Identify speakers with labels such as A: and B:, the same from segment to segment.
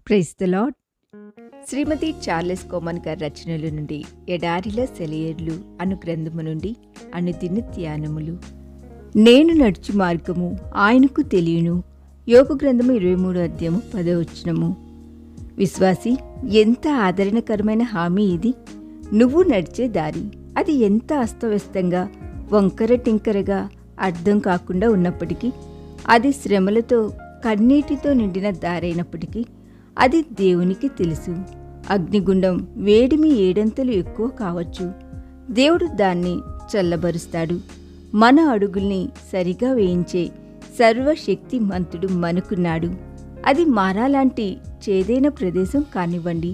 A: Praise the Lord. Shrimati Charles Cowman గారి రచనల నుండి ఎడారిలో సెలయేర్లు అను గ్రంథము నుండి అనుదిన ధ్యానములు. నేను నడుచు మార్గము ఆయనకు తెలియను. యోబు గ్రంథము 23వ అధ్యాయము 10వ వచనము. విశ్వాసి, ఎంత ఆదరణకరమైన హామీ ఇది! నువ్వు నడిచే దారి అది ఎంత అస్తవ్యస్తంగా వంకర టింకరగా అర్థం కాకుండా ఉన్నప్పటికీ, అది శ్రమలతో కన్నీటితో నిండిన దారైనప్పటికీ అది దేవునికి తెలుసు. అగ్నిగుండం వేడిమి 7 ఎక్కువ కావచ్చు, దేవుడు దాన్ని చల్లబరుస్తాడు. మన అడుగుల్ని సరిగా వేయించే సర్వశక్తిమంతుడు మనకున్నాడు. అది మారాలాంటి చేదైన ప్రదేశం కానివ్వండి,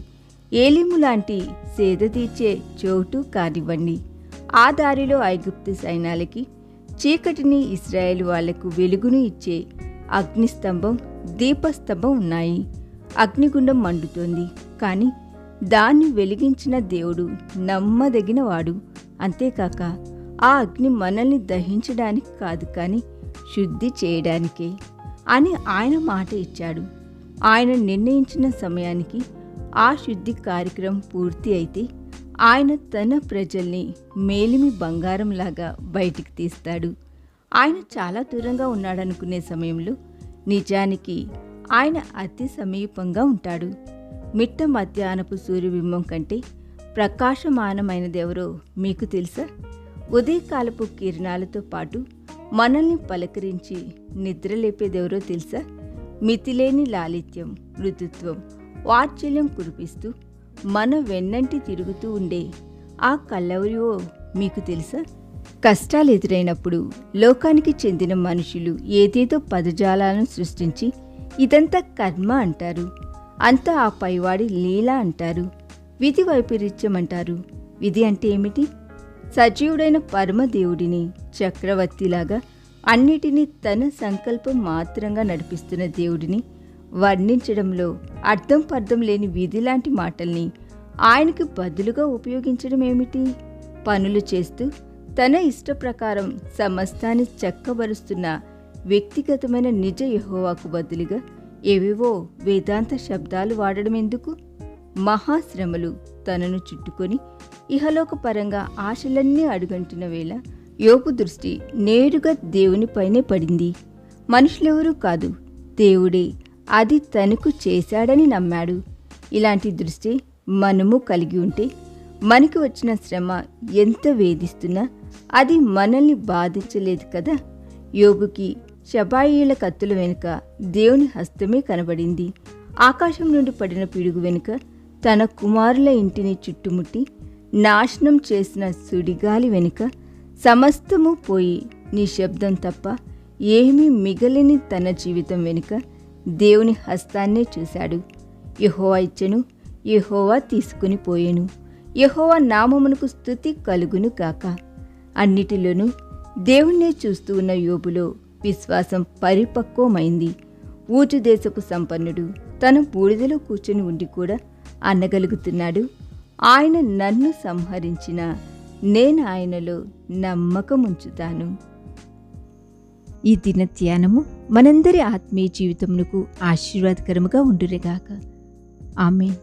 A: ఏలీము లాంటి సేద తీర్చే చోటు కానివ్వండి, ఆ దారిలో ఐగుప్తు సైన్యాలకి చీకటిని, ఇశ్రాయేలు వాళ్లకు వెలుగును ఇచ్చే అగ్నిస్తంభం, దీపస్తంభం ఉన్నాయి. అగ్నిగుండం మండుతోంది, కానీ దాన్ని వెలిగించిన దేవుడు నమ్మదగినవాడు. అంతేకాక ఆ అగ్ని మనల్ని దహించడానికి కాదు, కానీ శుద్ధి చేయడానికే అని ఆయన మాట ఇచ్చాడు. ఆయన నిర్ణయించిన సమయానికి ఆ శుద్ధి కార్యక్రమం పూర్తి అయితే ఆయన తన ప్రజల్ని మేలిమి బంగారంలాగా బయటికి తీస్తాడు. ఆయన చాలా దూరంగా ఉన్నాడనుకునే సమయంలో నిజానికి ఆయన అతి సమీపంగా ఉంటాడు. మిట్ట మధ్యాహ్నపు సూర్యబింబం కంటే ప్రకాశమానమైనదెవరో మీకు తెలుసా? ఉదయకాలపు కిరణాలతో పాటు మనల్ని పలకరించి నిద్రలేపేదెవరో తెలుసా? మితిలేని లాలిత్యం, మృదుత్వం, వాత్సల్యం కురిపిస్తూ మన వెన్నంటి తిరుగుతూ ఉండే ఆ కళ్ళెవరియో మీకు తెలుసా? కష్టాలు ఎదురైనప్పుడు లోకానికి చెందిన మనుషులు ఏదేదో పదజాలాలను సృష్టించి ఇదంతా కర్మ అంటారు, అంతా ఆ పైవాడి లీల అంటారు, విధి వైపరీత్యం అంటారు. విధి అంటే ఏమిటి? సజీవుడైన పరమదేవుడిని చక్రవర్తిలాగా అన్నిటినీ తన సంకల్పం మాత్రంగా నడిపిస్తున్న దేవుడిని వర్ణించడంలో అర్థం పర్థం లేని విధి లాంటి మాటల్ని ఆయనకు బదులుగా ఉపయోగించడం ఏమిటి? పనులు చేస్తూ తన ఇష్టప్రకారం సమస్తాన్ని చక్కబరుస్తున్న వ్యక్తిగతమైన నిజ యెహోవాకు బదులుగా ఏవేవో వేదాంత శబ్దాలు వాడడం ఎందుకు? మహాశ్రమలు తనను చుట్టుకొని ఇహలోకపరంగా ఆశలన్నీ అడుగంటిన వేళ యోబు దృష్టి నేరుగా దేవునిపైనే పడింది. మనుషులెవరూ కాదు, దేవుడే అది తనకు చేశాడని నమ్మాడు. ఇలాంటి దృష్టి మనము కలిగి ఉంటే మనకి వచ్చిన శ్రమ ఎంత వేధిస్తున్నా అది మనల్ని బాధించలేదు కదా. యోబుకి షబాయిల కత్తుల వెనుక దేవుని హస్తమే కనబడింది. ఆకాశం నుండి పడిన పిడుగు వెనుక తన కుమారుల ఇంటిని చుట్టుముట్టి నాశనం చేసిన సుడిగాలి వెనుక సమస్తము పోయి నిశ్శబ్దం తప్ప ఏమీ మిగలిని తన జీవితం వెనుక దేవుని హస్తాన్నే చూశాడు. యెహోవా ఇచ్చెను, యెహోవా తీసుకుని పోయెను, యెహోవా నామమునకు స్తుతి కలుగును గాక. అన్నిటిలోనూ దేవుణ్ణే చూస్తూ ఉన్న యోబులో విశ్వాసం పరిపక్వమైంది. ఊచు దేశపు సంపన్నుడు తన బూడిదలో కూర్చొని ఉండి కూడా అనగలుగుతున్నాడు, ఆయన నన్ను సంహరించిన నేను ఆయనలో నమ్మకముంచుతాను. ఈ దిన ధ్యానము మనందరి ఆత్మీయ జీవితమునకు ఆశీర్వాదకరముగా ఉండునుగాక. ఆమేన్.